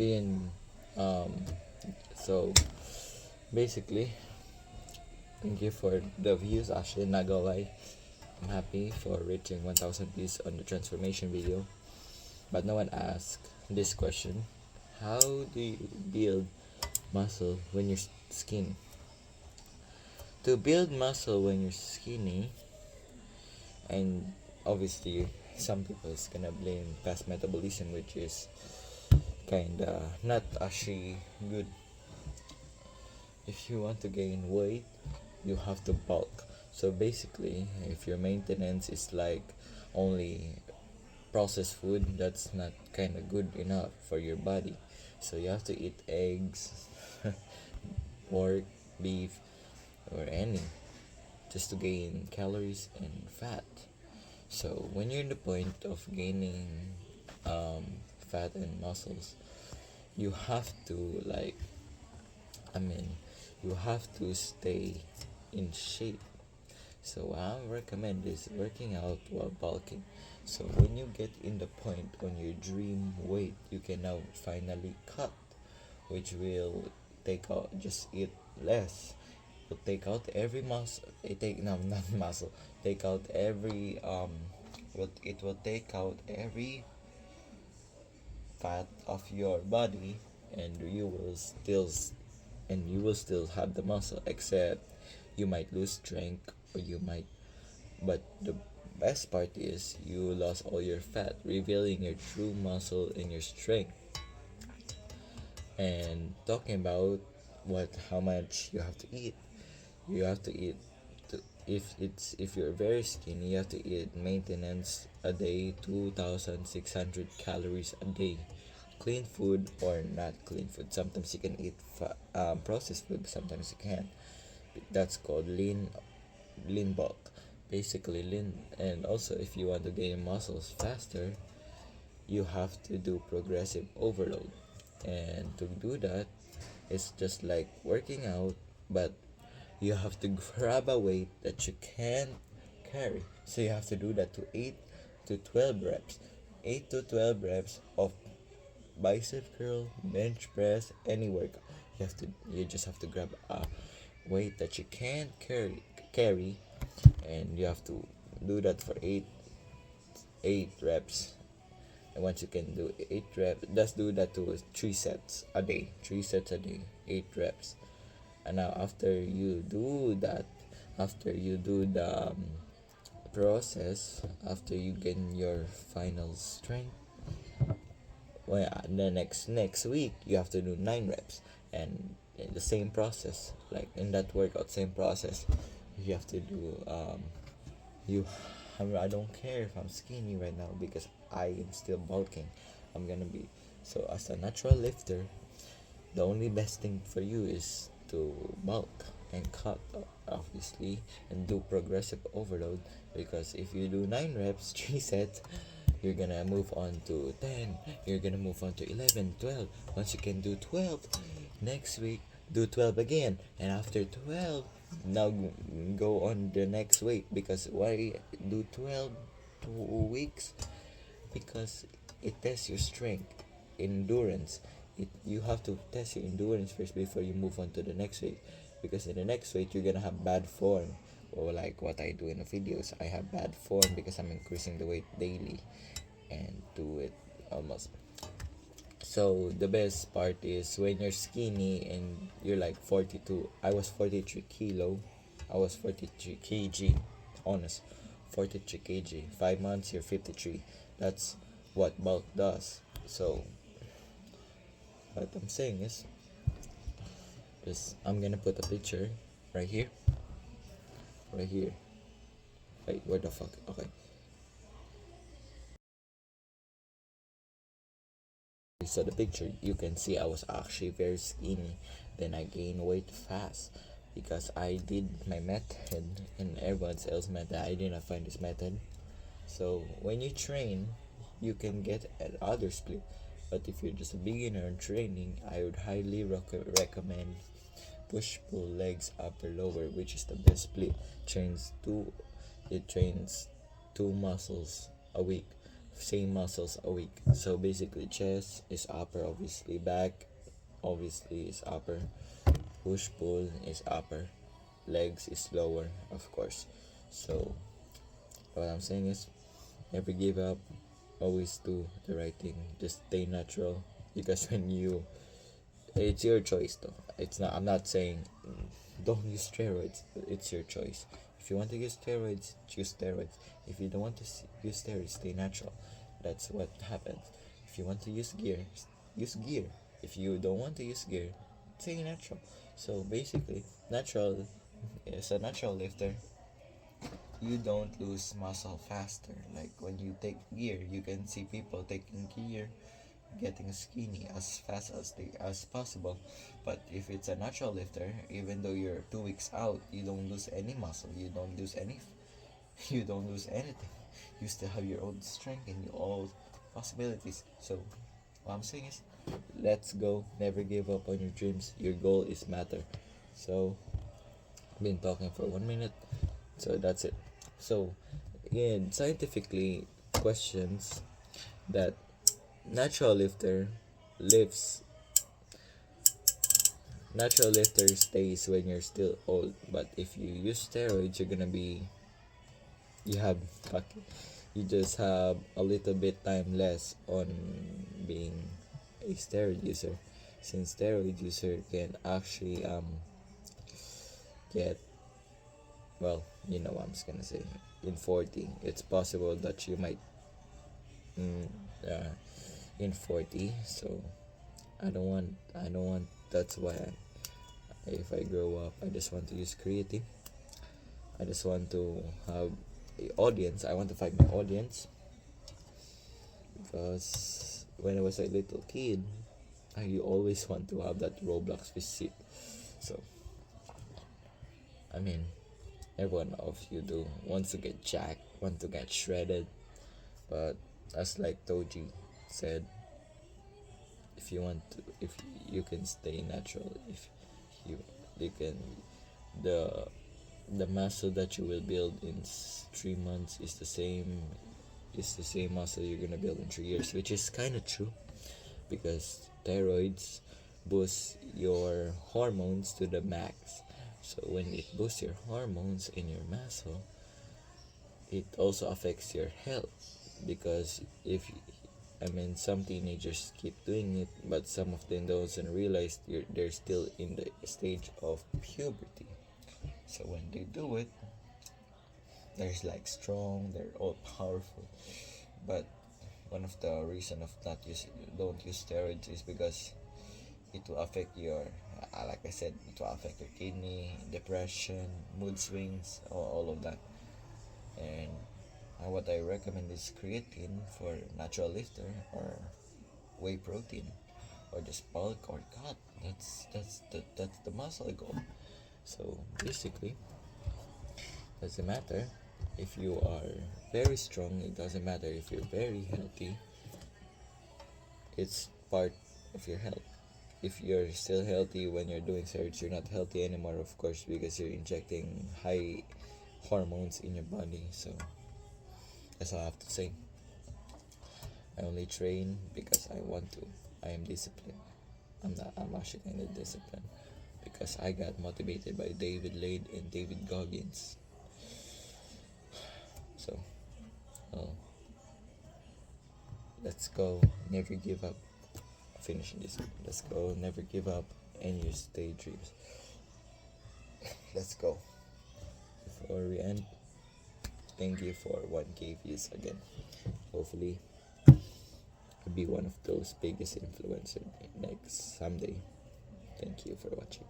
being so basically, thank you for the views. Actually, not gonna lie, I'm happy for reaching 1000 views on the transformation video. But no one asked this question: how do you build muscle when you're skinny? To build muscle when you're skinny, and obviously some people is gonna blame fast metabolism, which is kinda not actually good. If you want to gain weight, you have to bulk. So basically, if your maintenance is like only processed food, that's not kind of good enough for your body. So you have to eat eggs, pork, beef, or any, just to gain calories and fat. So when you're in the point of gaining fat and muscles, you have to I mean, you have to stay in shape. So what I recommend is working out while bulking. So when you get in the point on your dream weight, you can now finally cut, which will take out, just eat less. Will take out every muscle. Take no not muscle. Take out every it will take out every fat of your body, and you will still have the muscle, except you might lose strength, or you might, but the best part is you lost all your fat, revealing your true muscle and your strength. And talking about how much you have to eat, you have to eat if you're very skinny, you have to eat maintenance a day 2600 calories a day, clean food or not clean food. Sometimes you can eat processed food, sometimes you can't. That's called lean bulk, basically lean. And also, if you want to gain muscles faster, you have to do progressive overload. And to do that, it's just like working out, but you have to grab a weight that you can't carry. So you have to do that to 8 to 12 reps. 8 to 12 reps of bicep curl, bench press, any workout. You just have to grab a weight that you can't carry, and you have to do that for 8 reps. And once you can do 8 reps, just do that to 3 sets a day. 3 sets a day, 8 reps. And now after you do that, after you do the process, after you gain your final strength, well, the next week you have to do 9 reps, and in the same process, like in that workout, same process, you have to do you I don't care if I'm skinny right now, because I am still bulking. I'm gonna be, so as a natural lifter, the only best thing for you is to bulk and cut, obviously, and do progressive overload. Because if you do 9 reps 3 sets, you're gonna move on to 10, you're gonna move on to 11, 12. Once you can do 12, next week do 12 again, and after 12, now go on the next weight. Because why do 12 weeks? Because it tests your strength, endurance. You have to test your endurance first before you move on to the next weight. Because in the next weight, you're gonna have bad form, or like what I do in the videos, I have bad form because I'm increasing the weight daily and do it almost. So the best part is when you're skinny and you're like 42. I was 43 kilo. I was 43 kg. Honest, 43 kg. 5 months, you're 53. That's what bulk does. So what I'm saying is I'm gonna put a picture right here. Right here. Wait, where the fuck? Okay. So the picture, you can see I was actually very skinny. Then I gained weight fast because I did my method, and everyone else method. I didn't find this method. So when you train, you can get another split. But if you're just a beginner in training, I would highly recommend push pull legs upper lower, which is the best split. It trains two muscles a week, same muscles a week. So basically, chest is upper, obviously, back obviously is upper, push pull is upper, legs is lower, of course. So what I'm saying is, never give up, always do the right thing, just stay natural. Because when you, it's your choice though. It's not, I'm not saying don't use steroids, but it's your choice. If you want to use steroids, choose steroids. If you don't want to use steroids, stay natural. That's what happens. If you want to use gear, use gear. If you don't want to use gear, stay natural. So basically, natural is a natural lifter. You don't lose muscle faster. Like when you take gear, you can see people taking gear getting skinny as fast as possible. But if it's a natural lifter, even though you're 2 weeks out, you don't lose any muscle, you don't lose you don't lose anything. You still have your own strength and your own possibilities. So what I'm saying is, let's go, never give up on your dreams. Your goal is matter. So I've been talking for 1 minute, so that's it. So in scientifically questions that natural lifter lifts natural lifter stays when you're still old, but if you use steroids, you're gonna be, you have you just have a little bit time less on being a steroid user, since steroid user can actually get, well, you know what I'm just gonna say, in 40 it's possible that you might in 40. So I don't want that's why if I grow up, I just want to use creatine. I just want to have a audience. I want to find my audience, because when I was a little kid, I always want to have that Roblox physique. So I mean, everyone of you do wants to get jacked, want to get shredded, but as like Toji said, if you want to, if you can stay natural, if you can, the muscle that you will build in 3 months is the same muscle you're gonna build in 3 years, which is kind of true, because steroids boost your hormones to the max. So when it boosts your hormones in your muscle, it also affects your health, because some teenagers keep doing it, but some of them doesn't realize they're still in the stage of puberty. So when they do it, they're like strong, they're all powerful. But one of the reason of don't use steroids is because it will affect your, like I said, it will affect your kidney, depression, mood swings, all of that. And what I recommend is creatine for natural lifter, or whey protein, or just bulk or cut. That's the muscle goal. So basically, doesn't matter if you are very strong. It doesn't matter if you're very healthy. It's part of your health. If you're still healthy when you're doing steroids, you're not healthy anymore, of course, because you're injecting high hormones in your body. So that's all I have to say. I only train because I want to. I am disciplined. I'm actually kind of disciplined, because I got motivated by David Lade and David Goggins. So, let's go. Never give up. Finishing this. Let's go. Never give up and use daydreams. Let's go. Before we end, thank you for 1K views again. Hopefully, I'll be one of those biggest influencers next someday. Thank you for watching.